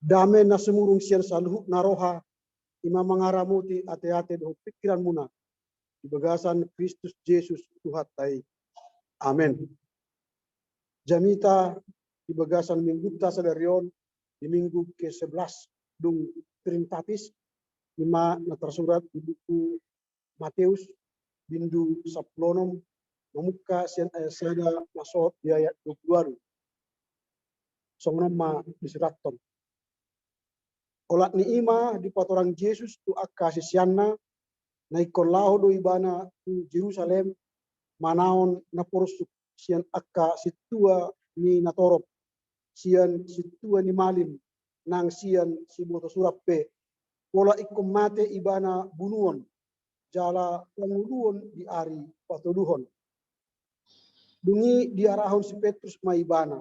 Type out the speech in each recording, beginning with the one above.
Dame na semurung sian saluhuk naroha ima mangaramuti ate-ate doh pikiran muna di bagasan Kristus Yesus Tuhan tai. Amin. Jamita di bagasan minggu ta sadarion di minggu ke-11 dung Trinitatis ima na tersurat di buku Matius bindu 10 memuka sian ayat sada masuk di ayat 22. Songnama diseraton. Olat ni ima di patorang Yesus tu akka sisianna na ikon laho do ibana tu Jerusalem manaon na porusuk sian akka situa ni natorop sian situa ni malin nang sian si boto surappe pola ikon mate ibana bunuon jala panguluon di ari patoduhon dungi diarahon si Petrus ma ibana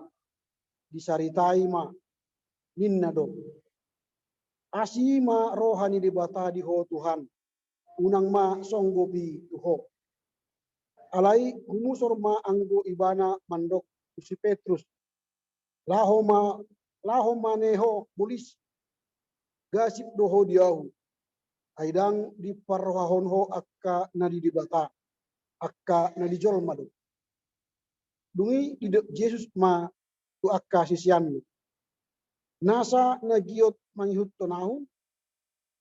disaritai ma ninna do asima rohani dibata di ho Tuhan unang ma songgobi tuho alai gumusor ma anggo ibana mandok si Petrus laho ma neho bulis gasip doho diahu aidang di parwahon ho akka nadi dibata akka nadi jolma do dungi didek Yesus ma tu akka sisian nasa nagiot manghut tonahu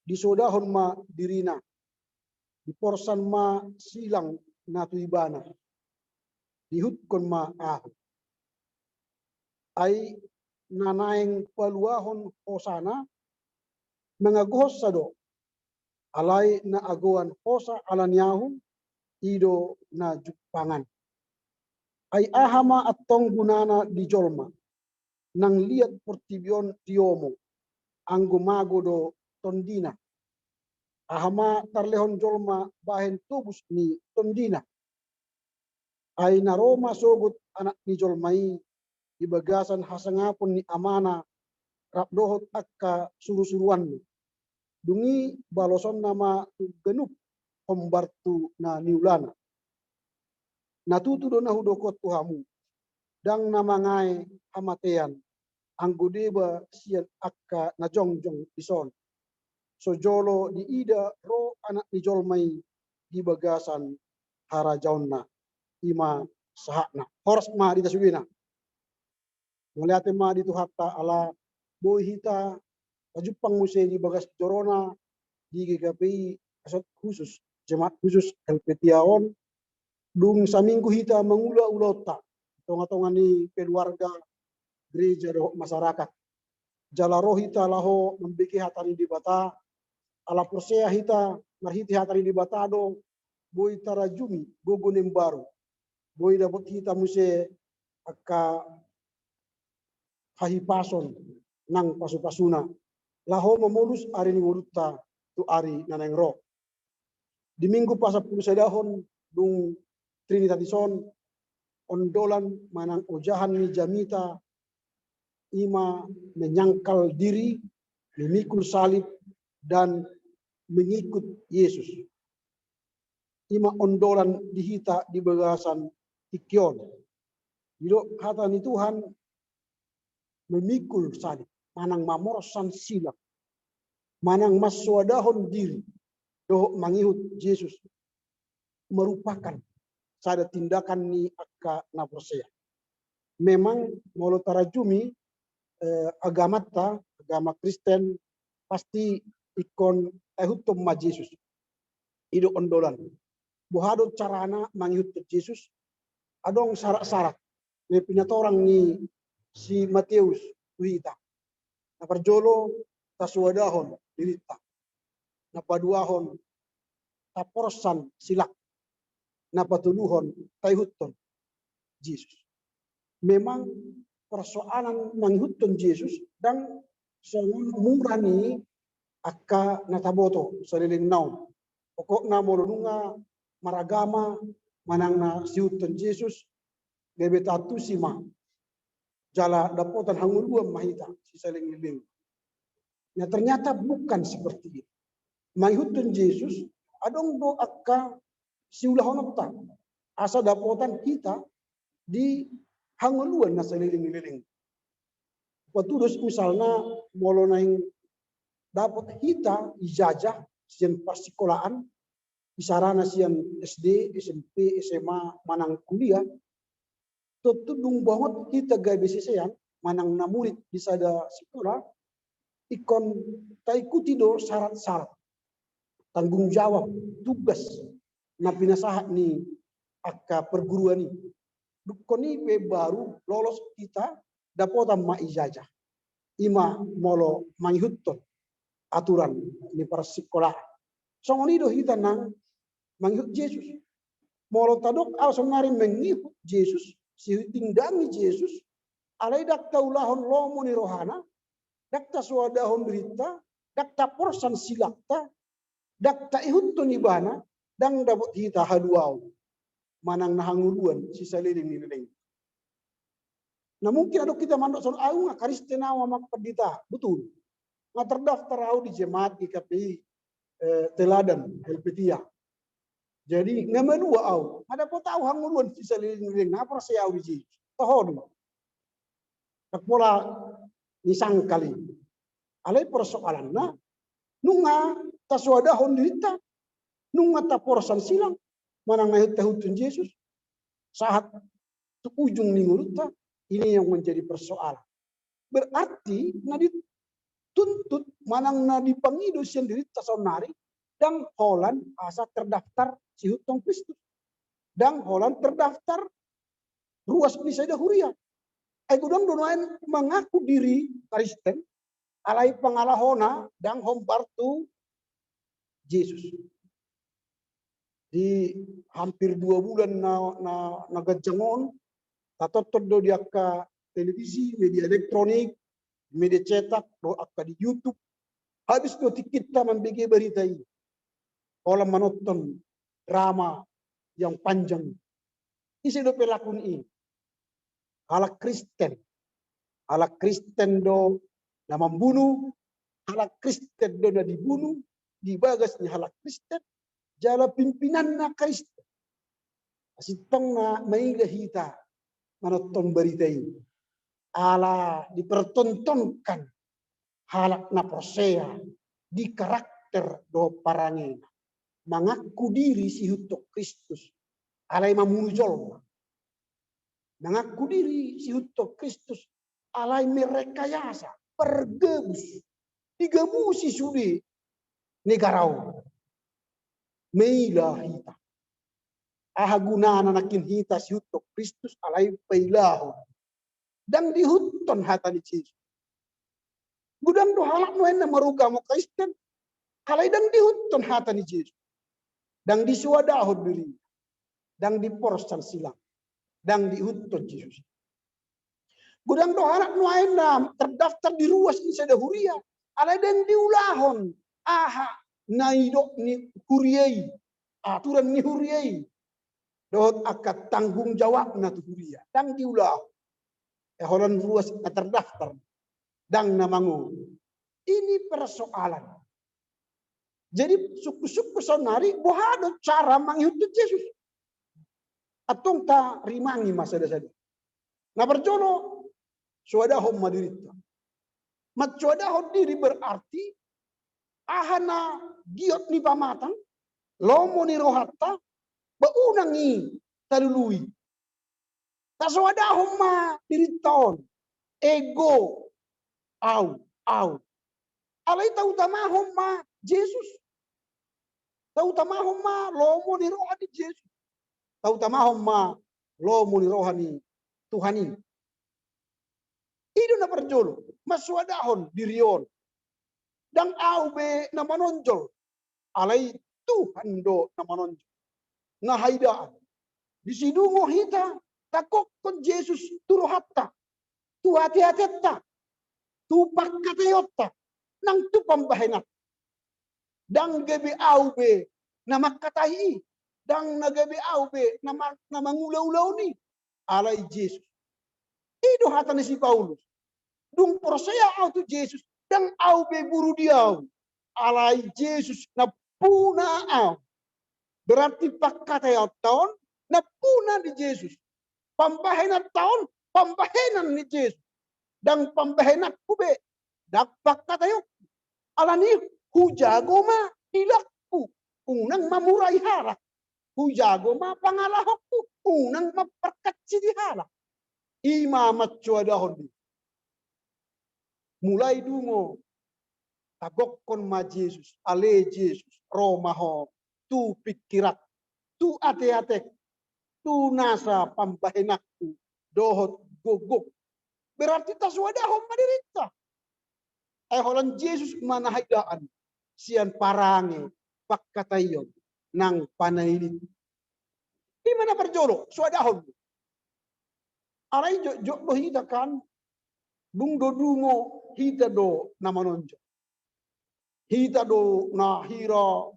disodahon ma dirina diporsan ma silang na tuibana dihut kon ma ay nanaeng paluahon hosana nangagohos sado alay na agoan hosa alanyahu ido na jupangan ay ahama atong gunana di jolma nang liat portibion tiomo anggumago do tondina ahama tarlehon jolma bahen tubus ni tondina ay naroma sogut anak ni jolmai di bagasan hasangapon ni amana rapdohot akka suru-suruan dungi baloson nama genup pembartu na niulana natutu do nahudokot tuhamu dang namangai hamatean anggudeba sian akka najongjong ison sojolo di ida ro anak ni jolmai di bagasan harajaonna ima sahakna horas ma di taswina ngeliate ma di tuhatta ala boy hita pajupang muse di bagas corona di GKPI asot khusus jemaat khusus LPTAon dung saminggu hita mengula-ulota tonga-tonga ni keluarga gereja do masyarakat jalaro hita laho membeki hatari di bata ala persea hita marhiti hatari di bata do boy tarajumi gogonem baru boy dapat hita muse akka hahipason nang pasu-pasuna laho memolus ari ni urutta tu ari naneng ro di minggu pasal sedahon dung Trinitatisom ondolan manang ojahan ni jamita ima menyangkal diri memikul salib dan mengikut Yesus ima ondolan dihita di bagasan ikion dilo kata ni Tuhan memikul salib manang mamorosan sila manang maswadahon diri doh mangihut Yesus merupakan sada tindakan ni akka na persea memang molo tarajumi agama Kristen pasti ikon ehutum ma Yesus ido ondolan bohado carana mangihut Yesus adong syarat-syarat ne pinyatorang ni si Matius wita na parjolo taswadahon dirita na paduahon taporsan silak na patuluhon tayhuton Yesus memang persoalan manghuton Yesus dan songon murani akka nataboto saliling naon pokok na molunga maragama manang na siuton Yesus gebetatu sima jala dapotan hanguluan mahita si saling liling. Nah ternyata bukan seperti itu. Manghuton Yesus adong do akka siulahonota asa dapotan kita di hanguluan na saliling-liling. Watudus misalnya molo naing dapat hita ijazah sian persekolahan isarana sian SD, SMP, SMA manang kuliah tutudung banget kita gawe sesean manang na murid bisa ada sekolah ikon taikuti do syarat-syarat tanggung jawab tugas na pinasahat ni akka perguruan ni dukoni pe baru lolos kita dapat ma ijazah ima molo manghutton aturan ni para sekolah songoni do hita nang manghut Yesus molo tadok aw sonari mengihut Yesus si tingdangi Yesus alai dak taulahon lomo ni rohana dak ta suadahon berita dak ta porsan silakta dak ta ihutton ibana dang dapat hita haduau manang nahanguluan si saliling ni leleng. Nah mungkin ada kita mandok soal au nga Kristen awa mak pendeta betul. Nga terdaftar au di jemaat GKPI Teladan Helvetia. Jadi nga menua au ada po tahu hanguluan si saliling leleng na persia au di tahon. Takpola nisang kali. Alai persoalan na nunga taswadahon dirita nunga ta porsan silang manang ngahut-hutun Yesus saat ujung ningurutta ini yang menjadi persoalan. Berarti na dituntut manang na dipangido sendiri tasonari dan Holland asa terdaftar si hutong Kristus. Dan Holland terdaftar ruas misada huria. Aku dong donain mengaku diri Kristen alai pangalahona dan hompartu Yesus. Di hampir 2 bulan na gajangon tatot do dia ke televisi, media elektronik, media cetak, do akka di YouTube. Habis do kita membagi berita ini. Orang menonton drama yang panjang. Isi do pelakun ini. Ala Kristen do na membunuh, ala Kristen do na dibunuh, dibagasnya ala Kristen, jala pimpinan na Kristen. Asitong na may lahita menonton berita ini. Ala dipertontonkan halak na prosea di karakter do parangena. Mengaku diri si hutok Kristus. Alai mamunujol. Mengaku diri si hutok Kristus. Alai merekayasa. Pergebus. Digebusi sudi negarau. Meilah hita. Ahagunana nakin hita si hutok Kristus alai pailahu. Dan dihutton hata ni Yesus. Gudang do halak no na maruga mo Kristen. Alai dang dihutton hata ni Yesus. Dang disuwadahod diri. Dang diporsan silang. Dang dihutton Yesus. Gudang do halak no na terdaftar di ruas ni sada huria. Alai dang diulahon. Aha naidok ni huriai. Aturan ni huriai. Dohot akat tanggung jawab na tu huria. Dang diulahon. Holan ruas na terdaftar. Dang namangu. Ini persoalan. Jadi suku-suku sonari bohado cara mengikuti Yesus. Atong ta rimangi masa dasar. Nah berjono suadahom madirita. Matsuadahom diri berarti ahana giot ni pamatang lomo ni rohatta baunangi talului. Taswadahom ma diriton ego au. Alai tahu tamahom ma Yesus. Tahu tamahom ma lomo ni rohani Yesus. Tahu tamahom ma lomo ni rohani Tuhani. Itu na perjolo. Maswadahon dirion. Dan au be na manonjol. Alai Tuhan do na manonjol. Na haidaan. Disidungo hita. Takok kon Yesus turohatta. Tu hati-hatiatta. Tu pakkatayotta. Nang tu pambahenat. Dang gabi au be na makatahi. Dang nagabi au be na mangulaw-ulaw ni. Alay Yesus. Ido hata ni si Paulus. Dung prosaya au tu Yesus. Dang au be buru diaw. Alay Yesus na puna au. Berarti pakkatayaw taon na puna di Yesus. Pambahenan taon, pambahenan ni Yesus. Dan pambahenak kube. Dapat katayo. Alani hujago ma hilakku. Unang mamuray harak. Hujago ma pangalahokku. Unang maperkatsi di harak. Imamat cuadahon di. Mulai dungo. Tagokkon ma Jesus. Ale Jesus. Romaho. Tu pikirat. Tu ate-atek. Tu nasa pambahenakku. Dohot gogok. Berarti taswadahon madirita. Holan Jesus manahidaan. Sian parange. Pagkatayon. Nang panailit. Di mana perjolo? Swadahon. Aray jo do hita kan. Bung do dungo hita do namanonjo. Hita do na hira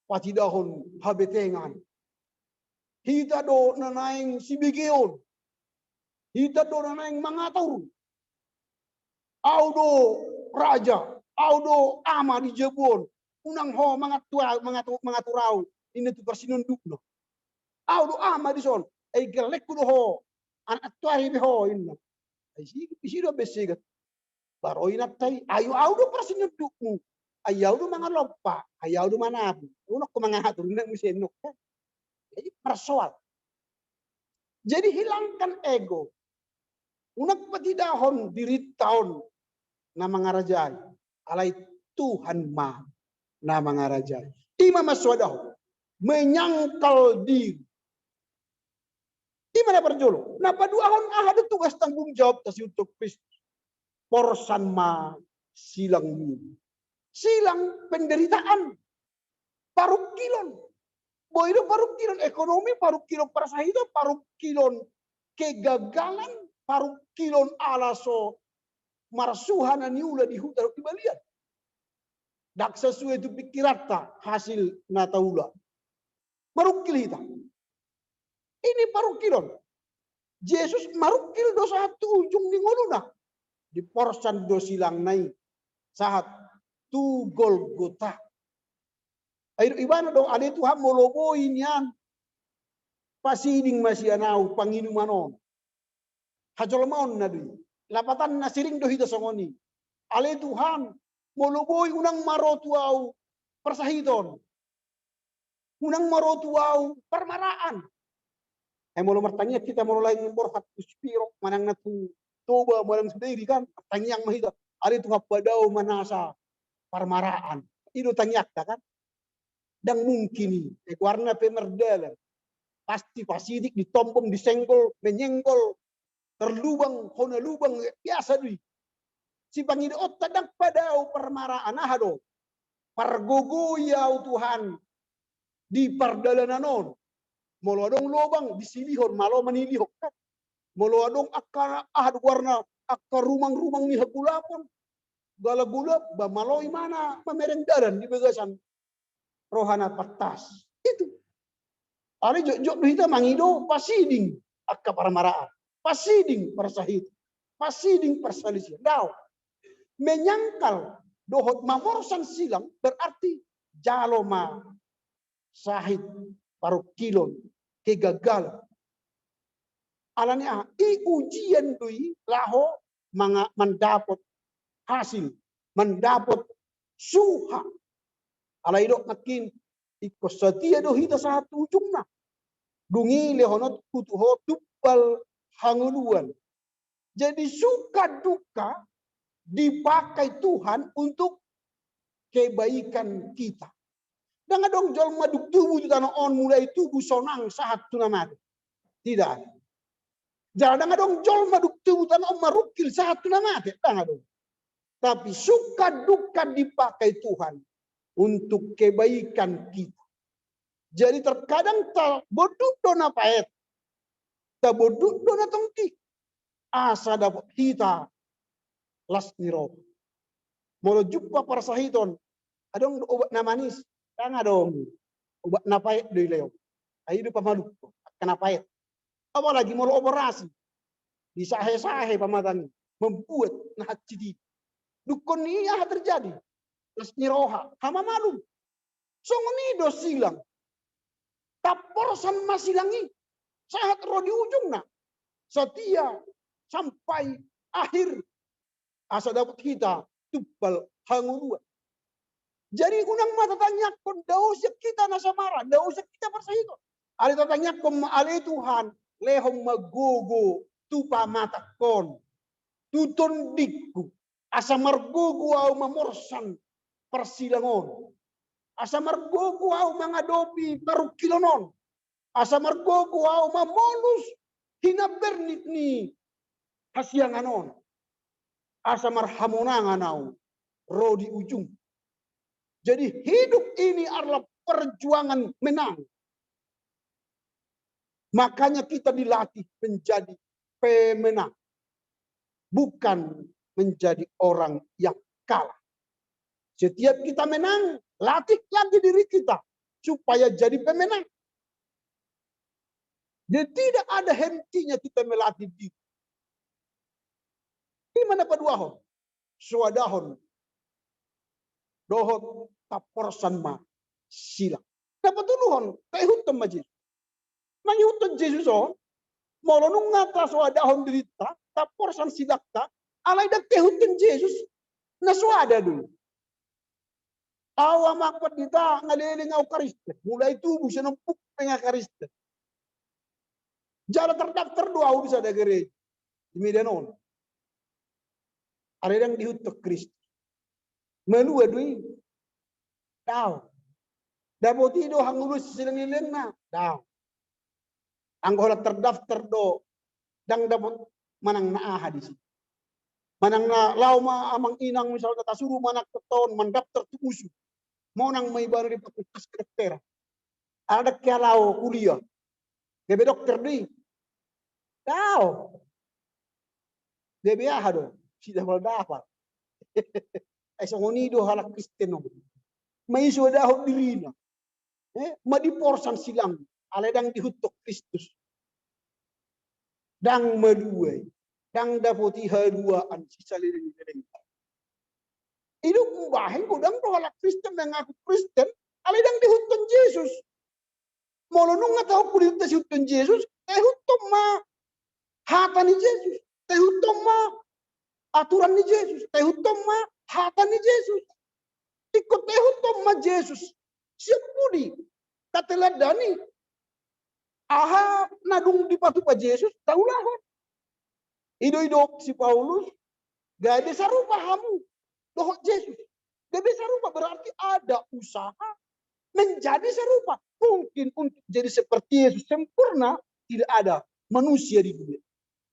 patidahon habetengan. Hita do nanaing sibigeon. Hita do nanaing mangatur. Audo raja, audo ama di jebon. Unang ho mangaturau. Ini tu persinundukno. Audo ama di son. Ay galek kuno ho. Anak tuari beho inna. Ay sido besigat. Baro inatay. Ayo audo persinundukmu. Ayaw do mga lopa. Ayaw do manabi. Unok ko mga hatur. Hindi mo siya inok. Jadi persoal. Jadi hilangkan ego. Unak patidahon diritahon na mga rajay. Alay Tuhan ma na mga rajay. Ima maswadaho. Menyangkal diri. Di mana perjolo? Napaduahon ahad tugas tanggung jawab tas untuk Kristus. Porsan ma silang mini. Silang penderitaan. Parukilon. Boy itu parukilon ekonomi, parukilon persahitan, parukilon kegagalan, parukilon alaso marsuhan niula di hutan di balian. Dak sesuai itu pikirata hasil nataula. Marukil hita. Ini parukilon. Yesus marukil do satu ujung di ngoluna. Di porsan do silang naik. Saat tu Golgota. Ayo ibana dong ada Tuhan moloboin yan. Pasiding masih anau panginumanon. Hajolmaon na di. Lapatan na siring do hita songoni. Ale Tuhan moloboy unang marotuaw persahiton. Unang marotuaw permaraan. Ay molo martanya kita molo lain borhat kuspiro manang natu toba manang sendiri kan. Tanyang mahita. Ale Tuhan padaw manasa permaraan. Itu tanyak kan. Dan mungkin warna pemerdalan. Pasti pasidik ditompong, disenggol, menyenggol, terlubang, hona lubang biasa dui. Si pangini otak dan padau permaraan ahado. Pargogoyaw Tuhan di pardalananon. Molo adong lubang disilihon, malo manilihok kan. Molo adong akka ahad warna akka rumang-rumang ni hagulapon. Galagulap ba maloy mana mamerengdaran di bagasan rohana patas. Itu. Ari jok kita mangido pasiding akka paramaraan. Pasiding persahit. Pasiding persalisian. Daw. Menyangkal dohot mamorsan silang berarti jaloma sahit parukilon kegagalan. Alanya ujian dui laho mendapat hasil, mendapat suha. Alay dok makin ikos setia do hita satu ujungna. Dungi lehonot kutuho tupal hanguluan. Jadi suka duka dipakai Tuhan untuk kebaikan kita. Dengan dong jol maduk tubuh di tanah on mulai tubuh sonang saat tunamati. Tidak. Jangan dong jol maduk tubuh tanah on marukil saat tunamati. Jangan dong. Tapi suka duka dipakai Tuhan untuk kebaikan kita. Jadi terkadang tak boduk dona paet. Tak boduk dona tongki. Asa dapat hita las niro. Molo jumpa persahiton. Adong obat na manis. Jangan dong. Obat na paet do ileo. Ayo pamalu. Kena paet. Apalagi molo operasi. Disahe-sahe pamatani. Membuat na hati. Dukun ini terjadi. Las niroha. Hama malu. Songonido silang. Taporsan masilangi. Saat roh di ujung nak. Setia sampai akhir asa dapat kita tupal hangurua. Jadi unang matatanya kon dausya kita nasamara, dausya kita persahito. Ali tatanya kon maali Tuhan, lehong magugo tupa mata kon. Tuton dikku, asa margugo au mamorsan persilangon. Asa margugo au mangadopi parukilonon. Asa margugo au mamolus hinabernik ni hasianganon. Asa marhamonangan au rodi ujung. Jadi hidup ini adalah perjuangan menang. Makanya kita dilatih menjadi pemenang. Bukan menjadi orang yang kalah. Setiap kita menang, latih lagi diri kita. Supaya jadi pemenang. Dan tidak ada hentinya kita melatih diri. Di mana paduahon? Suadahon. Dohot taporsan ma silang. Dapat tuluhon, tehutun majis. Mangihutun Yesus on, molonung ngata suadahon dirita, taporsan silakta, alay dak tehutun Yesus, na suada dulu. Awa makpat kita ngaliling au karisten, mulai tubuh senempuk penga karisten. Jala terdaftar doa bisa ada gereja. Di Medanon. Ada yang dihutuk Kristus. Melua dui. Tahu. Dapat itu hangulus silang-ilang na. Tahu. Anggola terdaftar do. Dang dapat manang naaha di sini. Manang na lauma amang inang misalnya suruh manak keton mendaftar tu usu. Mau nang may baru di fakultas kedokteran. Ada kalau kuliah. Gebe dokter di. Tahu. Gebe ahado. Sudah dapat. Ay songonido halak Kristen no. May sudah dirina. Madiporsan silang. Aledang dihutok Kristus. Dang maluay. Dang dapoti haluaan si saliling-liling. Itu kumbahin ko dang halak Kristen mengaku Kristen. Aledang dihutok Yesus. Molonong nga tao kulit na si huton Yesus. Hutom ma hata ni Yesus. Hutom ma aturan ni Yesus. Hutom ma hata ni Yesus. Ikut hutom ma Yesus. Siap pudi. Kateladani. Aha nadung di patu pa Yesus. Taulahon. Ido-ido si Paulus. Gak bisa rupa hamu. Dohot Yesus. Gak bisa rupa berarti ada usaha menjadi serupa. Mungkin untuk jadi seperti Yesus sempurna tidak ada manusia di dunia.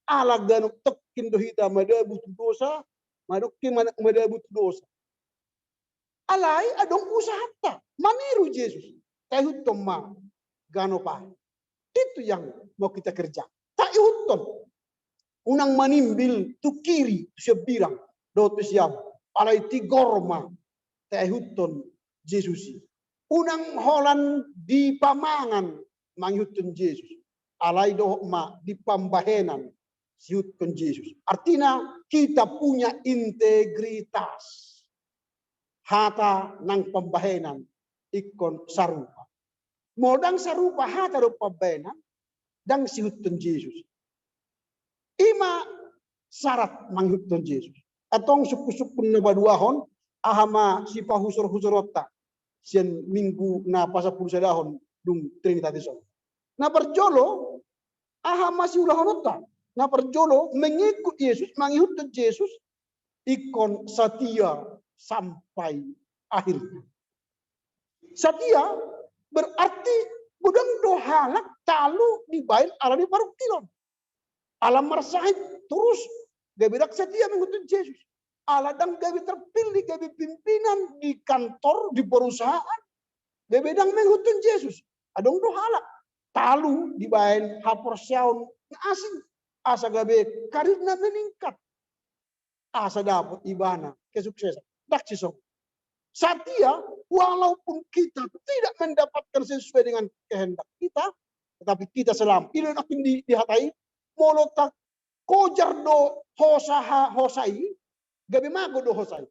Allah ganuk tekin dohita madabu tu dosa, madukin madabu tu dosa. Alai adong usaha ta maniru Yesus. Tahutom ma ganopa. Itu yang mau kita kerja. Tak ihuton. Unang manimbil tu kiri sebirang dotu siap. Alai tigorma tahuton Yesus. Unang holan di pamangan manghutun Yesus. Alay dohma di pambahenan siutun Yesus. Artinya kita punya integritas. Hata nang pambahenan ikon sarupa. Modang sarupa hata do pambahenan dang siutun Yesus. Ima syarat manghutun Yesus. Atong suku-suku na baduahon ahama si pahusur-husurota. Sian minggu na pasapul sadahon dung Trinitatis. Na perjolo aha masih ulahonota. Na perjolo mengikut Yesus, mengikut Yesus ikon setia sampai akhir. Setia berarti budang dohalak talu dibail ala di paruktilon. Alam mersahid terus gabirak setia mengikut Yesus. Aladang gabi terpilih, gabi pimpinan di kantor, di perusahaan. Gabi dang menghutun Yesus. Adong dohala. Talu dibain hapor syaun asing. Asa gabi karirna meningkat. Asa dapat ibana kesuksesan. Dak sisong. Setia, walaupun kita tidak mendapatkan sesuai dengan kehendak kita, tetapi kita selamat. Ini akan dihatai. Molotak kojar do hosai. Gabi mago do hosai.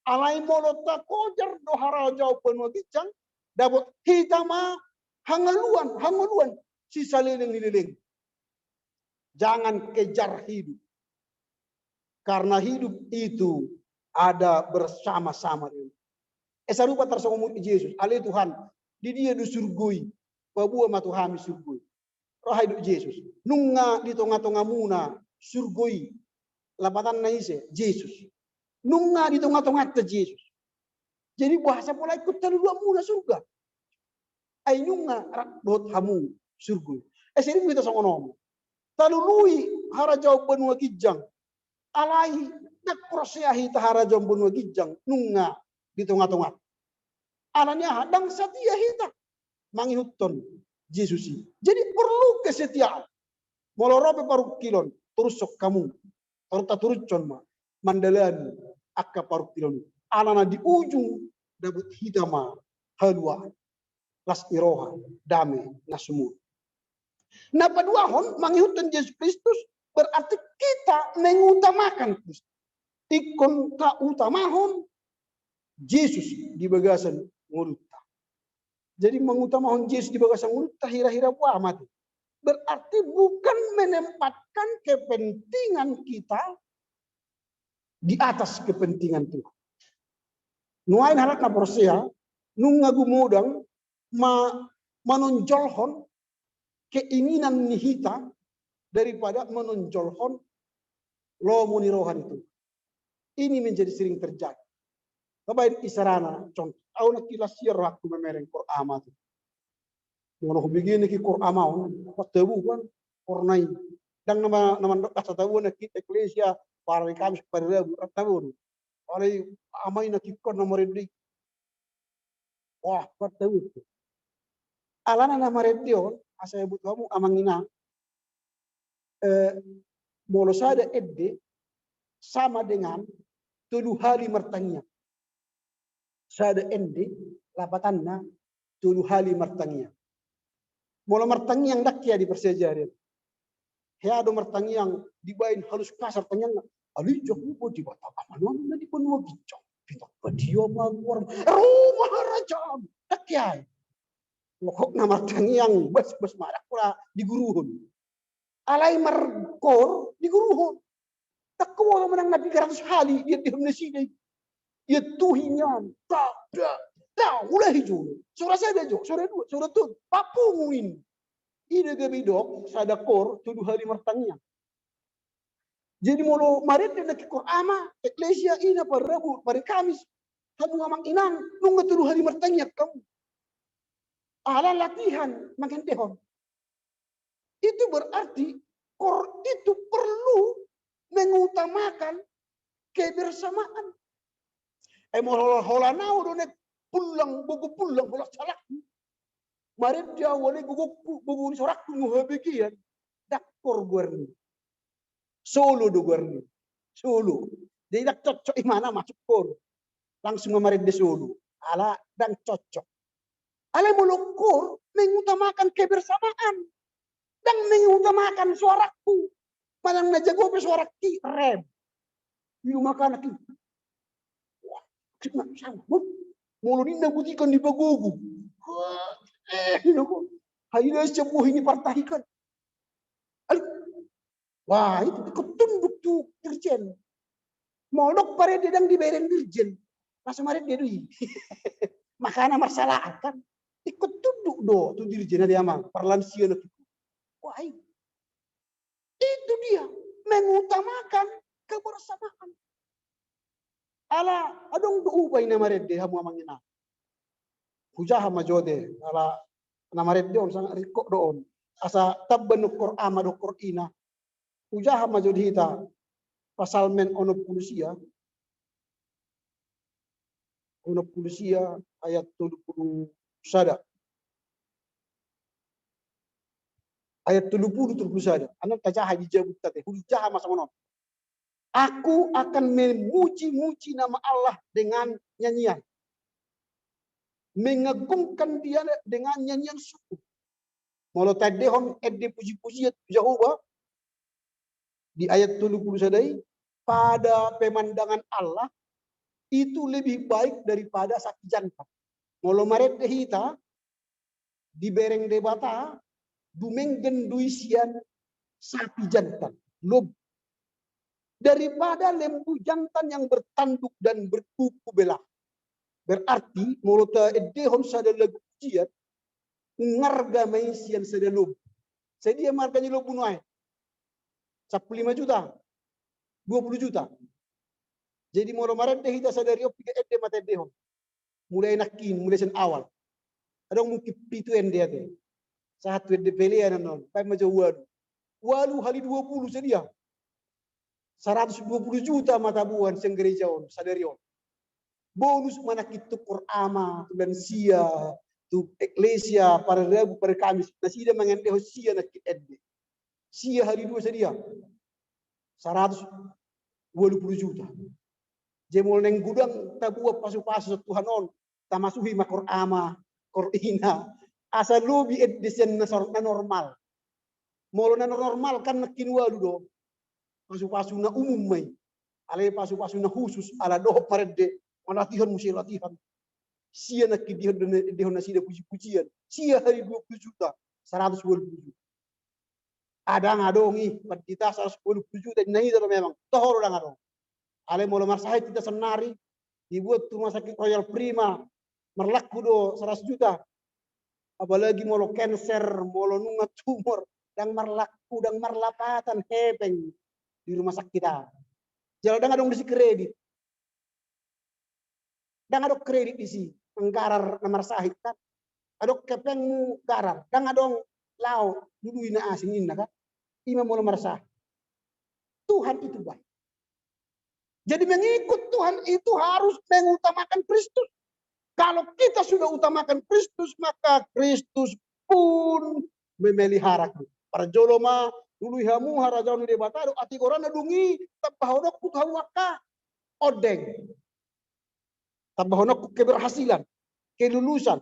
Alay molota kojar do harajau penwagicang dapat kita ma hangaluan si saliling-liling. Jangan kejar hidup. Karena hidup itu ada bersama-sama. Sarupa tersongomut Yesus. Ale Tuhan. Di dia du surgui. Pabua matuhami surgui. Roh hidup Yesus. Nunga di tengah-tengah muna surgui. Lapatan naise Yesus. Nunga di tengah-tengah Yesus. Jadi bahasa pola ikut dua muna surga. Ay nunga rakbot hamu surgui. Sering kita songonom. Talului hara jauh benua gijang. Alai nak proseahi tahara jauh benua gijang. Nunga di tengah-tengah. Ananya hadang setia hita. Mangihuton Yesus. Jadi perlu kesetiaan. Molorope paru kilon. Terusok kamu. Torta turucon ma. Mandalani. Akka paru kilon. Alana di ujung. Dabut hitama. Halwa. Las iroha. Dame. Nasumur. Nah paduahon mangihutan Yesus Kristus berarti kita mengutamakan Kristus. Ikon tak utamahon Yesus di bagasan ngurutta. Jadi mengutamakan Yesus di bagasan ngurutta hira-hira buah mati. Berarti bukan menempatkan kepentingan kita di atas kepentingan Tuhan. Nuain halat na porsia, nungagu modang menonjolhon keinginan nihita daripada menonjolkan lo munirohan itu. Ini menjadi sering terjadi. Kabain isarana contoh. Aku nak kilas siar waktu memereng Qur'an itu. Yang aku begini ki Qur'an mau, pas tahu kan Qur'an. Dan nama kata tahu nak kita eklesia para kami pada tahu. Oleh amai nak ikut nomor ini. Wah, pas tahu. Alana nama radio. Asa ibu kamu amangina molo sada edde sama dengan 3 hari martangnya. Sada edde lapatanna 3 hari martangnya. Molo martangi yang dakya di persejaran. Hea do martangi yang dibain halus kasar tanyang ali joku po di bata amanon na di penua gicong. Pitak padio magwar. Rumah raja dakya. Lokok nama yang bas marak pula diguruhun. Alai markor diguruhun. Tak kau menang Nabi 100 kali dia di Indonesia. Dia tuhinyan. Tak mulai hijau. Surah saya jo, surah 2, surah tu. Papu muin. Ide gebidok sada kor 7 hari martangnya. Jadi mulu marit dia nak Qur'an eklesia ina par Rabu, par Kamis. Kamu ngamang inang nunggu 7 hari martangnya kamu. Ala latihan makin tehon. Itu berarti itu perlu mengutamakan kebersamaan. Hola nau donek pulang buku pulang bola salak. Mari dia wale buku sorak muhabikian. Dakor guarni. Solo do guarni. Solo. Jadi dak cocok imana masuk kor. Langsung kemarin di solo. Ala dan cocok. Ale mulukur mengutamakan kebersamaan dan mengutamakan suaraku. Malang najago pe suara ki rem. Yu makan ki. Wah, kena sama. Mulu dinda butikan di bagugu. Hayna sebuah ini partahikan. Wah, itu ketunduk tuh dirjen. Molok pare dedang di bereng dirjen. Langsung mari dia dui. Makanya masalah akan ikut tunduk do tu dirjen dia mang perlansia nak. Wah, itu dia mengutamakan kebersamaan. Ala adong do ubay na mared dia hamu amangina. Hujah majode ala na mared dia on sang riko doon. Asa tabban Qur'an madu Qur'ina. Hujah majode hita pasal men ono pulusia. Ono pulusia ayat 70 sada. Ayat 70 sada. Anak tajah dijabut tadi. Hujah masa mono. Aku akan memuji-muji nama Allah dengan nyanyian. Mengagungkan dia dengan nyanyian syukur. Molo tadehon edde puji-puji Jehovah di ayat 70 sadai pada pemandangan Allah itu lebih baik daripada sapi jantan. Molo maret dehita di bereng debata dumenggen duisian sapi jantan. Lob daripada lembu jantan yang bertanduk dan berkuku belah. Berarti mulata edehon sada lagu ujian ngarga maisian sada lob. Sedia marganya lob bunuai. 15 juta, 20 juta. Jadi moro maret deh kita sadari piga ede mata dehon. Mulai nakin, mulai sen awal. Ada mungkin pitu ende ade. Satu ede pilihan non. Pai majo walu. Walu hari 20 sedia. 120 juta mata buan seng gereja on sadari on. Bonus mana kitu Qur'ama dan sia tu eklesia para Rabu para Kamis nasida mangende sia nak ede. Sia hari 2 sedia. 120 juta. Jemol neng gudang tabua pasu-pasu Tuhan on tamasuhi makor ama korina asa lubi edisen na normal. Molo na normal kan nakin walu do. Pasu-pasu na umum may. Ale pasu-pasu na khusus ala doh parede latihan musi latihan. Sia nak dihon na sida puji-pujian. Sia hari 20 juta, 120 juta. Ada ngadongi kita 110 juta nahi itu memang tohor udah ngadong. Ale mula marsahit kita senari dibuat rumah sakit Royal Prima merlaku do 100 juta. Apalagi molo cancer, molo nunga tumor dan merlaku dan merlapatan hepeng di rumah sakit kita. Jalan dong disi kredit. Dan ada kredit isi penggarar nomor sahit kan. Ada kepengmu garar. Dan ada lau dulu ina asing ina kan. Imam mula marsah. Tuhan itu baik. Jadi mengikut Tuhan itu harus mengutamakan Kristus. Kalau kita sudah utamakan Kristus, maka Kristus pun memelihara kita. Para joloma dulu hamu harajaun di batado ati korana dungi tabahonok kuthawaka odeng. Tabahonok keberhasilan, kelulusan,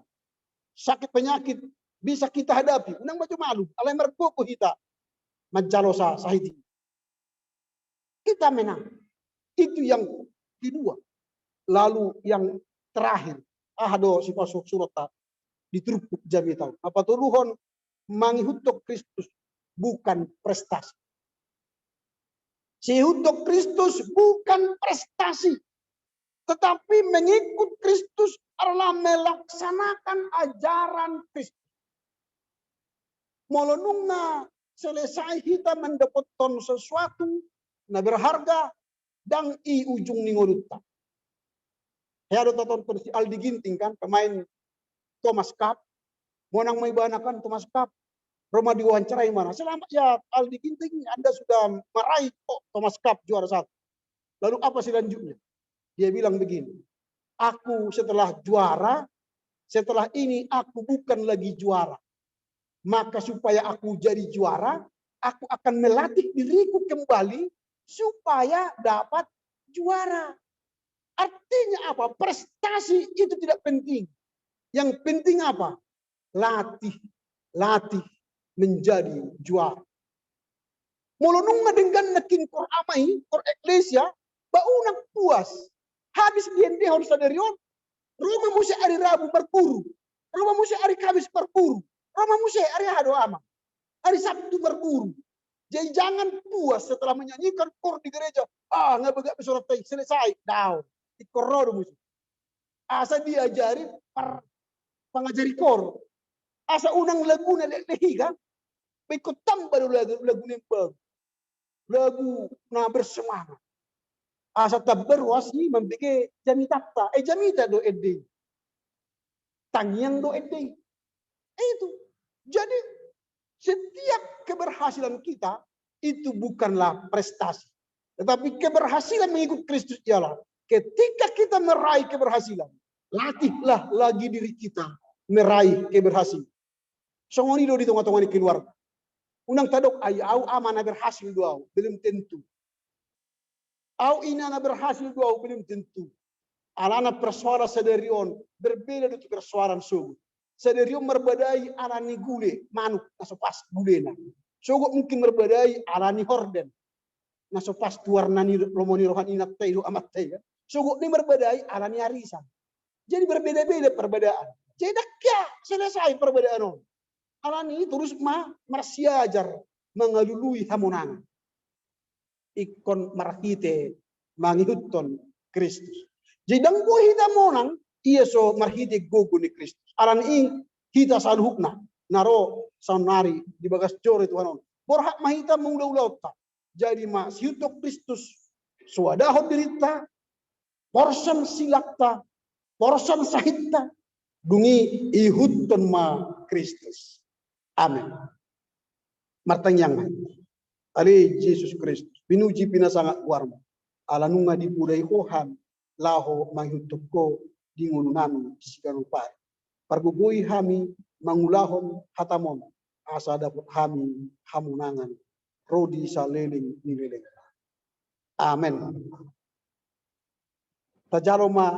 sakit penyakit bisa kita hadapi. Unang baju malu, alai merkuku kita. Majalosa sahiti. Kita menang. Itu yang kedua. Lalu yang terakhir. Ahado si pasuk surata. Diturupuk jami tahu. Apa turuhon mangihutok Kristus bukan prestasi. Si hutok Kristus bukan prestasi. Tetapi mengikut Kristus adalah melaksanakan ajaran Kristus. Molonunga selesai kita mendapatkan sesuatu na berharga dan i ujung ningoluta. Ya ada tonton si Aldi Ginting kan pemain Thomas Cup. Monang may banakan Thomas Cup. Roma diwawancarai mana? Selamat ya Aldi Ginting, Anda sudah meraih Thomas Cup juara 1. Lalu apa selanjutnya? Dia bilang begini. Aku setelah juara, setelah ini aku bukan lagi juara. Maka supaya aku jadi juara, aku akan melatih diriku kembali supaya dapat juara. Artinya apa? Prestasi itu tidak penting. Yang penting apa? Latih menjadi juara. Mulununga dengan nakin kor amai, kor eklesia, baunang puas. Habis diende harus sadarion. Roma musi hari Rabu berburu. Roma musi hari Kamis berburu. Roma musi hari hado ama. Hari Sabtu berburu. Jadi jangan puas setelah menyanyikan kor di gereja. Nggak begak besorat selesai. Down. Ikor rodo musi. Asa diajari pengajari kor. Asa unang lagu na lehi kan. Ikut tambah lagu nembang. Lagu na bersemangat. Asa tabar wasi membuat jamitata. Jamita do ede. Tangyang do ede. Itu. Jadi setiap keberhasilan kita itu bukanlah prestasi. Tetapi keberhasilan mengikut Kristus ialah ketika kita meraih keberhasilan. Latihlah lagi diri kita meraih keberhasilan. Songoni do di tengah-tengah di keluarga. Unang tadok au amana berhasil doau. Belum tentu. Au inana berhasil doau belum tentu. Alana persoalan sadarion berbeda dengan persoalan sugu. Sadarion merbadai alani gule manuk nasopas gulena. Sugu mungkin merbadai alani horden. Nasopas tuarnani lomoni rohan inak tailu amat taiga. Sugu ni merbadai alani arisan. Jadi berbeda-beda perbedaan. Jadi dak selesai perbedaan. Alani terus marsiajar mengalului hamunangan. ikon marhite mangihuton Kristus. Jadi danggo hita monang iya so marhite gogo ni Kristus. Aran ing hita saluhukna naro sanari di bagas jore Tuhan. Borhak mahita mengulau-ulau ta. Jadi masihutok Kristus suadahot dirita porsan silakta porsan sahita dungi ihuton ma Kristus. Amin. Martanyang ali Yesus Kristus pinuji pinasangat warmo alanunga di budai kohan laho mahihutok ko di ngulunan sikarupai. Pargugui hami mangulahon hatamon asa dapat hami hamunangan rodi saleling nileleng. Amin. Tajaroma